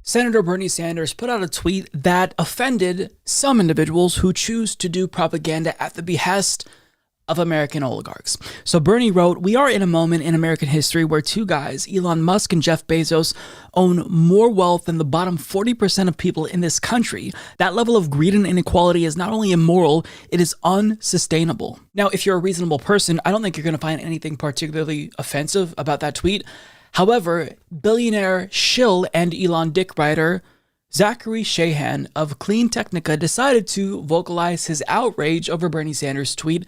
Senator Bernie Sanders put out a tweet that offended some individuals who choose to do propaganda at the behest of American oligarchs. So Bernie wrote, "We are in a moment in American history where two guys, Elon Musk and Jeff Bezos, own more wealth than the bottom 40% of people in this country. That level of greed and inequality is not only immoral, it is unsustainable." Now, if you're a reasonable person, I don't think you're going to find anything particularly offensive about that tweet. However, billionaire shill and Elon Dick writer Zachary Shahan of Clean Technica decided to vocalize his outrage over Bernie Sanders' tweet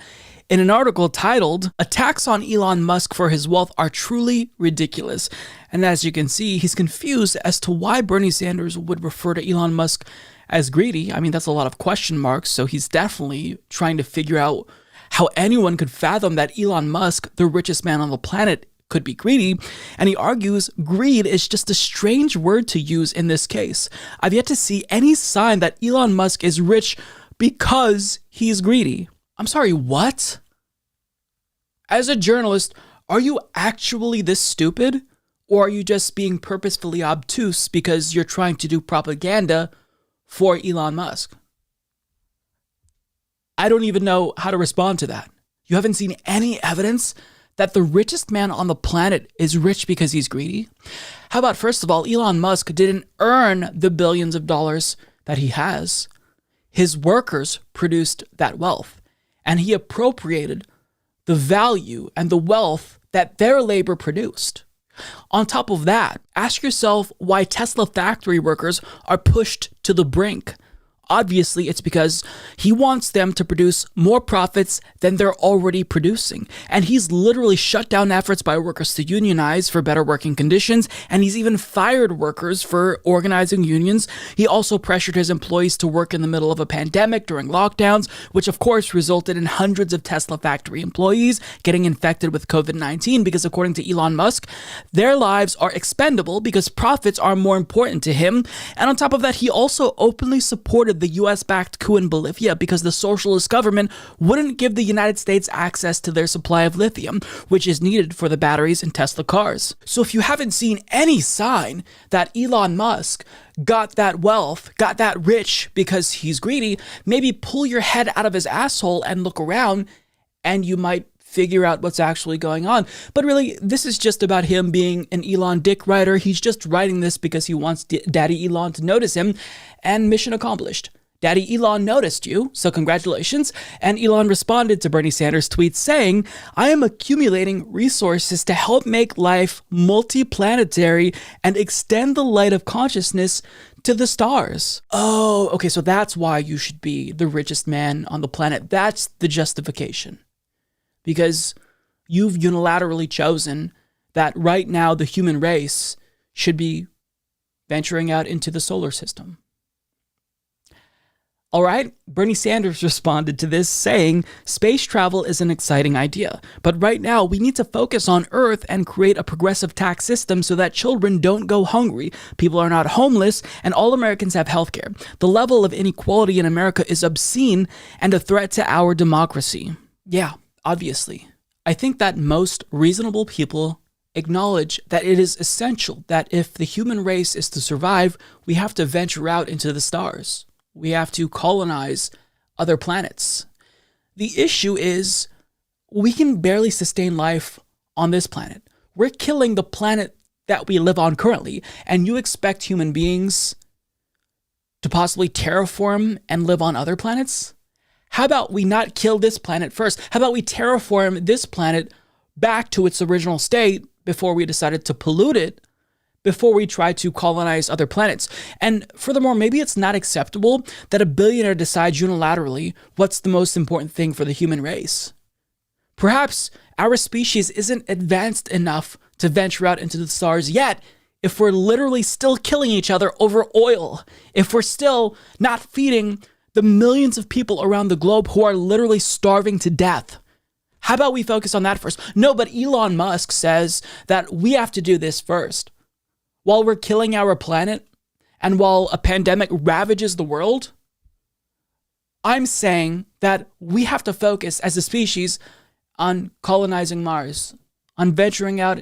in an article titled, "Attacks on Elon Musk for his wealth are truly ridiculous." And as you can see, he's confused as to why Bernie Sanders would refer to Elon Musk as greedy. I mean, that's a lot of question marks, so he's definitely trying to figure out how anyone could fathom that Elon Musk, the richest man on the planet, could be greedy, and he argues greed is just a strange word to use in this case. I've yet to see any sign that Elon Musk is rich because he's greedy. I'm sorry, what? As a journalist, are you actually this stupid? Or are you just being purposefully obtuse because you're trying to do propaganda for Elon Musk? I don't even know how to respond to that. You haven't seen any evidence that the richest man on the planet is rich because he's greedy? How about, first of all, Elon Musk didn't earn the billions of dollars that he has. His workers produced that wealth, and he appropriated the value and the wealth that their labor produced. On top of that, ask yourself why Tesla factory workers are pushed to the brink. Obviously, it's because he wants them to produce more profits than they're already producing. And he's literally shut down efforts by workers to unionize for better working conditions, and he's even fired workers for organizing unions. He also pressured his employees to work in the middle of a pandemic during lockdowns, which of course resulted in hundreds of Tesla factory employees getting infected with COVID-19 because, according to Elon Musk, their lives are expendable because profits are more important to him. And on top of that, he also openly supported the US-backed coup in Bolivia because the socialist government wouldn't give the United States access to their supply of lithium, which is needed for the batteries in Tesla cars. So if you haven't seen any sign that Elon Musk got that wealth, got that rich because he's greedy, maybe pull your head out of his asshole and look around, and you might figure out what's actually going on. But really, this is just about him being an Elon Dick writer. He's just writing this because he wants Daddy Elon to notice him, and mission accomplished. Daddy Elon noticed you, so congratulations. And Elon responded to Bernie Sanders' tweet saying, "I am accumulating resources to help make life multiplanetary and extend the light of consciousness to the stars." Oh, okay, so that's why you should be the richest man on the planet. That's the justification. Because you've unilaterally chosen that right now the human race should be venturing out into the solar system. All right, Bernie Sanders responded to this saying, "Space travel is an exciting idea, but right now we need to focus on Earth and create a progressive tax system so that children don't go hungry, people are not homeless, and all Americans have healthcare. The level of inequality in America is obscene and a threat to our democracy." Yeah, obviously. I think that most reasonable people acknowledge that it is essential that if the human race is to survive, we have to venture out into the stars. We have to colonize other planets. The issue is we can barely sustain life on this planet. We're killing the planet that we live on currently, and you expect human beings to possibly terraform and live on other planets? How about we not kill this planet first? How about we terraform this planet back to its original state before we decided to pollute it, before we try to colonize other planets? And furthermore, maybe it's not acceptable that a billionaire decides unilaterally what's the most important thing for the human race. Perhaps our species isn't advanced enough to venture out into the stars yet if we're literally still killing each other over oil, if we're still not feeding the millions of people around the globe who are literally starving to death. How about we focus on that first? No, but Elon Musk says that we have to do this first. While we're killing our planet and while a pandemic ravages the world, I'm saying that we have to focus as a species on colonizing Mars, on venturing out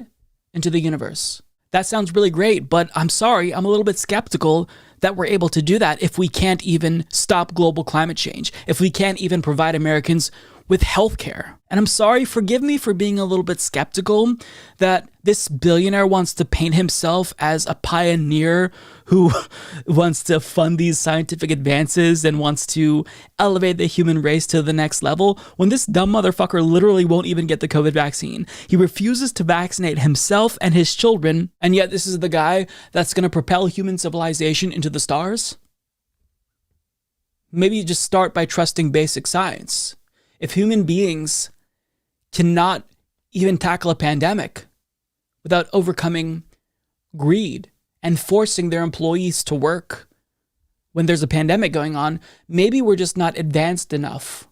into the universe. That sounds really great, but I'm sorry, I'm a little bit skeptical that we're able to do that if we can't even stop global climate change, if we can't even provide Americans with healthcare. And I'm sorry, forgive me for being a little bit skeptical that this billionaire wants to paint himself as a pioneer who wants to fund these scientific advances and wants to elevate the human race to the next level, when this dumb motherfucker literally won't even get the COVID vaccine. He refuses to vaccinate himself and his children, and yet this is the guy that's going to propel human civilization into the stars? Maybe you just start by trusting basic science. If human beings cannot even tackle a pandemic without overcoming greed and forcing their employees to work when there's a pandemic going on, maybe we're just not advanced enough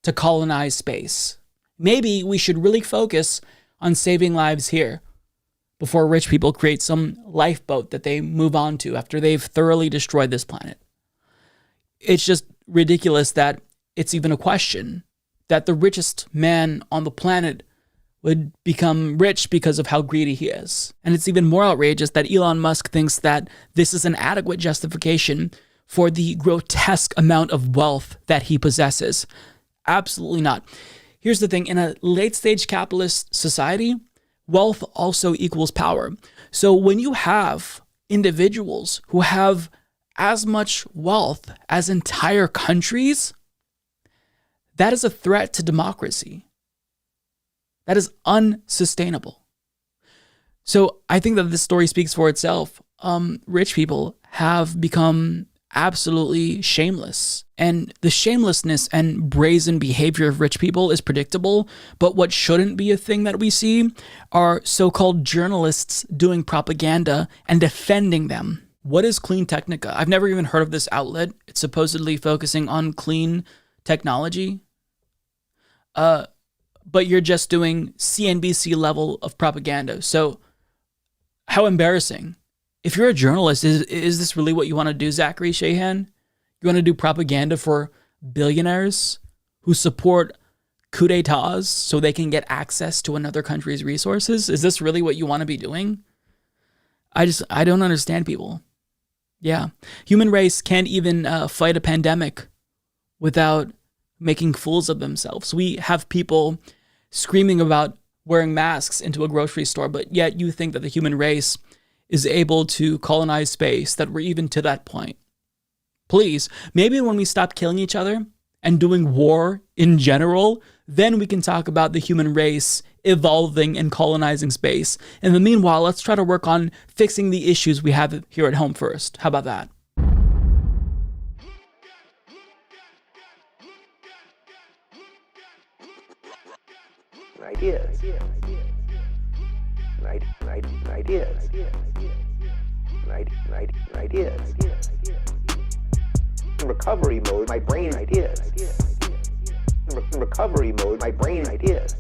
to colonize space. Maybe we should really focus on saving lives here before rich people create some lifeboat that they move on to after they've thoroughly destroyed this planet. It's just ridiculous that it's even a question that the richest man on the planet would become rich because of how greedy he is. And it's even more outrageous that Elon Musk thinks that this is an adequate justification for the grotesque amount of wealth that he possesses. Absolutely not. Here's the thing, in a late-stage capitalist society, wealth also equals power. So when you have individuals who have as much wealth as entire countries, that is a threat to democracy. That is unsustainable. So I think that this story speaks for itself. Rich people have become absolutely shameless. And the shamelessness and brazen behavior of rich people is predictable. But what shouldn't be a thing that we see are so-called journalists doing propaganda and defending them. What is Clean Technica? I've never even heard of this outlet. It's supposedly focusing on clean technology. But you're just doing CNBC level of propaganda. So how embarrassing. If you're a journalist, is this really what you want to do, Zachary Shahan? You want to do propaganda for billionaires who support coup d'etats so they can get access to another country's resources? Is this really what you want to be doing? I don't understand people. Yeah. Human race can't even fight a pandemic without making fools of themselves. We have people screaming about wearing masks into a grocery store, but yet you think that the human race is able to colonize space, that we're even to that point. Please, maybe when we stop killing each other and doing war in general, then we can talk about the human race evolving and colonizing space. In the meanwhile, let's try to work on fixing the issues we have here at home first. How about that? Ideas. In recovery mode, my brain ideas. In recovery mode, my brain ideas.